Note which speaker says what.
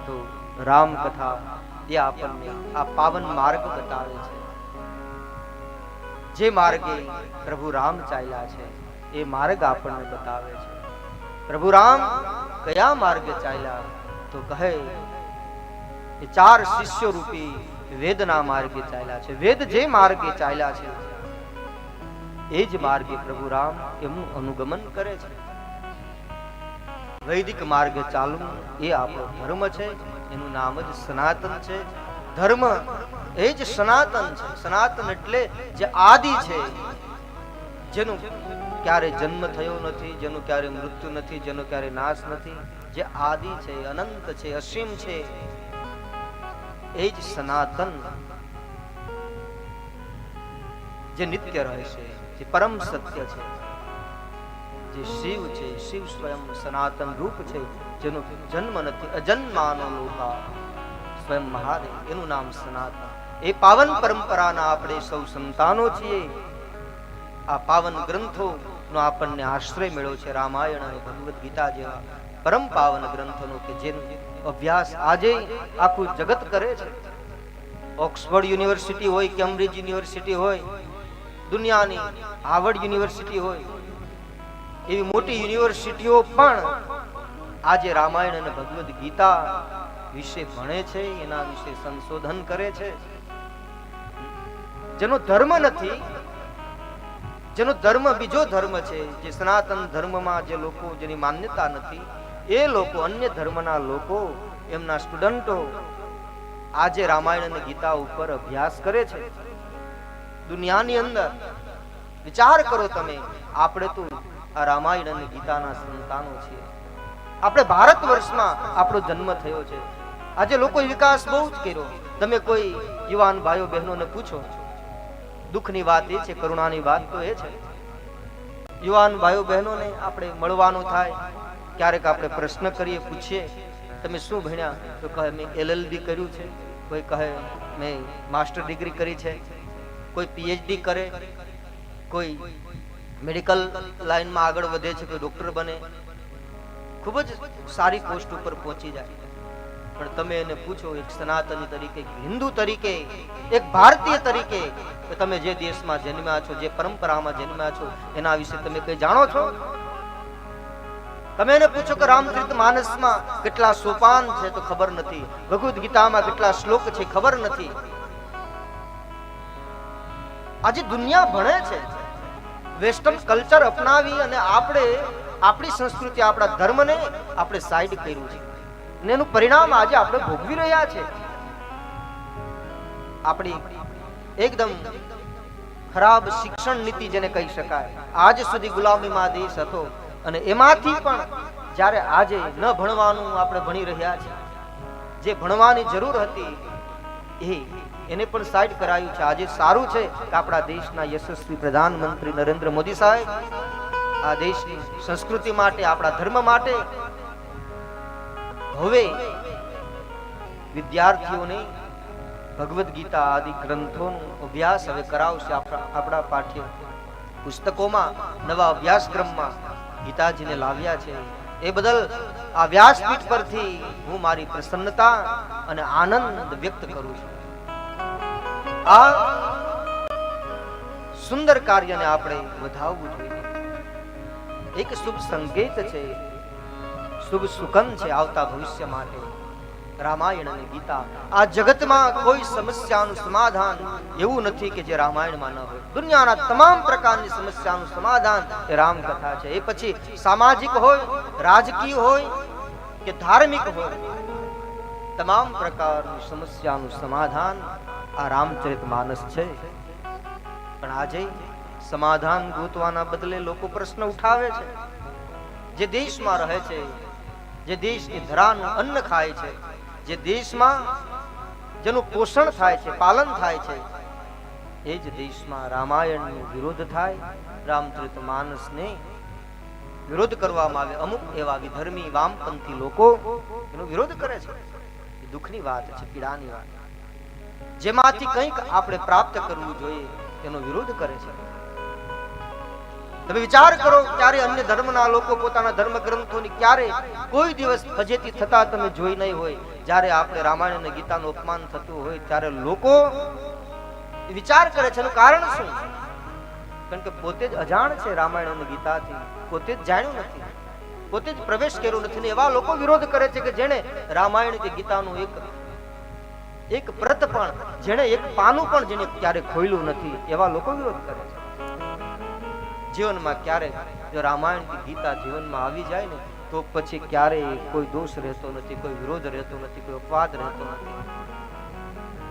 Speaker 1: તો રામ કથા એ આપણને આ પાવન માર્ગ બતાવે છે. જે માર્ગે પ્રભુ રામ ચાલ્યા છે એ માર્ગ આપણને બતાવે છે. પ્રભુ રામ કયા માર્ગે ચાલ્યા? તો કહે કે 4 શિષ્યો રૂપી વેદના માર્ગે ચાલ્યા છે. વેદ જે માર્ગે ચાલ્યા છે એ જ માર્ગે પ્રભુ રામ એમનું અનુગમન કરે છે. વૈદિક માર્ગે ચાલવું એ આપણો ધર્મ છે. એનું નામ જ સનાતન છે. ધર્મ એ જ સનાતન છે. સનાતન એટલે જે આદિ છે, જેનું ક્યારે જન્મ થયો નથી, જેનું ક્યારે મૃત્યુ નથી, જેનો ક્યારે નાશ નથી, જે આદિ છે, અનંત છે, અસીમ છે, એ જ સનાતન, જે નિત્ય રહેશે, જે પરમ સત્ય છે, જે શિવ છે. શિવ સ્વયં સનાતન રૂપ છે, જેનો જન્મ નથી, અજન્માનો લોકા સ્વયં મહાદેવ, એનું નામ સનાતન. એ પાવન પરંપરાના આપણે સૌ સંતાનો છીએ. આ પાવન ગ્રંથો નો આપણને આશ્રય મળ્યો છે. રામાયણ અને ભગવદ ગીતા જેવા પરમ પાવન ગ્રંથોનો કે જેનો અભ્યાસ આજે આખું જગત કરે છે. ઓક્સફર્ડ યુનિવર્સિટી હોય, કેમ્બ્રિજ યુનિવર્સિટી હોય, દુનિયાની હાર્વર્ડ યુનિવર્સિટી હોય, એવી મોટી યુનિવર્સિટીઓ પણ આજે રામાયણ અને ભગવદ ગીતા વિશે ભણે છે, એના વિશે સંશોધન કરે છે. જેનો ધર્મ નથી, જેનો ધર્મ બીજો ધર્મ છે, જે સનાતન ધર્મમાં જે લોકો જેની માન્યતા નથી, એ લોકો, અન્ય ધર્મના લોકો, એમના સ્ટુડન્ટો આજે રામાયણ અને ગીતા ઉપર અભ્યાસ કરે છે. દુનિયાની અંદર વિચાર કરો તમે, આપણે તો આ રામાયણ અને ગીતાના સંતાનો છીએ. આપણે ભારત વર્ષમાં આપણો જન્મ થયો છે. આજે લોકો વિકાસ બહુ જ કર્યો. તમે કોઈ યુવાન ભાઈઓ બહેનોને પૂછો, દુઃખની વાત એ છે, કરુણાની વાત તો એ છે, યુવાન ભાઈઓ બહેનોને આપણે મળવાનું થાય, ક્યારેક આપણે પ્રશ્ન કરીએ, પૂછીએ, તમે શું ભણ્યા? તો કહે મેં LLB કર્યું છે, કોઈ કહે મેં માસ્ટર ડિગ્રી કરી છે, કોઈ PhD કરે, કોઈ મેડિકલ લાઈનમાં આગળ વધે છે, કોઈ ડોક્ટર બને, ખૂબ જ સારી પોસ્ટ ઉપર પહોંચી જાય. પણ તમે એને પૂછો, એક સનાતની તરીકે, એક હિન્દુ તરીકે, એક ભારતીય તરીકે, કે તમે જે દેશમાં જન્મ્યા છો, જે પરંપરામાં જન્મ્યા છો, એના વિશે તમે કઈ જાણો છો? તમે એને પૂછો કે રામચરિત માનસમાં કેટલા સોપાન છે, તો ખબર નથી. ભગવદ ગીતામાં કેટલા શ્લોક છે, ખબર નથી. આજે દુનિયા ભણે છે, વેસ્ટર્ન કલ્ચર અપનાવી અને આપણે આપણી સંસ્કૃતિ, આપણા ધર્મને આપણે સાઈડ કર્યું છે, અને એનું પરિણામ આજે આપણે ભોગવી રહ્યા છે. આપણી એકદમ ખરાબ શિક્ષણ નીતિ જેને કહી શકાય. આજ સુધી ગુલામીમાં દેશ હતો, અને એમાંથી પણ જ્યારે આજે ન ભણવાનું આપણે ભણી રહ્યા છીએ, જે ભણવાની જરૂર હતી એને પણ સાઈડ કરાયું છે. આજે સારું છે કે આપણા દેશના યશસ્વી પ્રધાનમંત્રી નરેન્દ્ર મોદી સાહેબ આ દેશની સંસ્કૃતિ માટે, આપણા ધર્મ માટે હવે વિદ્યાર્થીઓને ભગવદ ગીતા આદિ ગ્રંથોનો અભ્યાસ હવે કરાવશે. આપણા પાઠ્ય પુસ્તકોમાં, નવા અભ્યાસક્રમમાં ગીતાજીને લાવ્યા છે. એ બદલ આ વ્યાસપીઠ પરથી હું મારી પ્રસન્નતા અને આનંદ વ્યક્ત કરું છું. આ સુંદર કાર્યને આપણે વધાવવું જોઈએ. એક શુભ સંકેત છે, શુભ સુકન છે આવતા ભવિષ્ય માટે. રામાયણ અને ગીતા, આ જગતમાં કોઈ સમસ્યાનું સમાધાન એવું નથી કે જે રામાયણમાં ન હોય. દુનિયાના તમામ પ્રકારની સમસ્યાનું સમાધાન એ રામકથા છે. એ પછી સામાજિક હોય, રાજકીય હોય કે ધાર્મિક હોય, તમામ પ્રકારની સમસ્યાનું સમાધાન આ રામચરિત માનસ છે. પણ આજે સમાધાન ગોતવાના બદલે લોકો પ્રશ્ન ઉઠાવે છે. જે દેશમાં રહે છે, જે દેશની ધરાનું અન્ન ખાય છે, જે દેશમાં જેનું પોષણ થાય છે, પાલન થાય છે, એ જ દેશમાં રામાયણનો વિરોધ થાય, રામચરિત માનસને વિરોધ કરવામાં આવે. અમુક એવા વિધર્મી વામપંથી લોકો એનો વિરોધ કરે છે. એ દુઃખની વાત છે, પીડાની વાત. જેમાંથી કંઈક આપણે પ્રાપ્ત કરવું જોઈએ એનો વિરોધ કરે છે. તમે વિચાર કરો, ક્યારે અન્ય ધર્મના લોકો પોતાના ધર્મ ગ્રંથોની ક્યારે કોઈ દિવસ ફજેતી થતા તમે જોઈ નહીં હોય. જ્યારે આપણે રામાયણ અને ગીતાનું અપમાન થતું હોય ત્યારે લોકો વિચાર કરે છે. એનું કારણ શું? કારણ કે પોતે જ અજાણ છે રામાયણ અને ગીતાથી, પોતે જ જાણ્યું નથી, પોતે જ પ્રવેશ કર્યો નથી ને એવા લોકો વિરોધ કરે છે કે જેણે રામાયણ કે ગીતાનું એક પ્રત પણ, જેણે એક પાનું પણ જેને ક્યારે ખોલ્યું નથી, એવા લોકો વિરોધ કરે છે. જીવનમાં ક્યારેક જો રામાયણ કે ગીતા જીવનમાં આવી જાય ને તો પછી ક્યારેય કોઈ દોષ રહેતો નથી, કોઈ વિરોધ રહેતો નથી, કોઈ અપવાદ રહેતો નથી.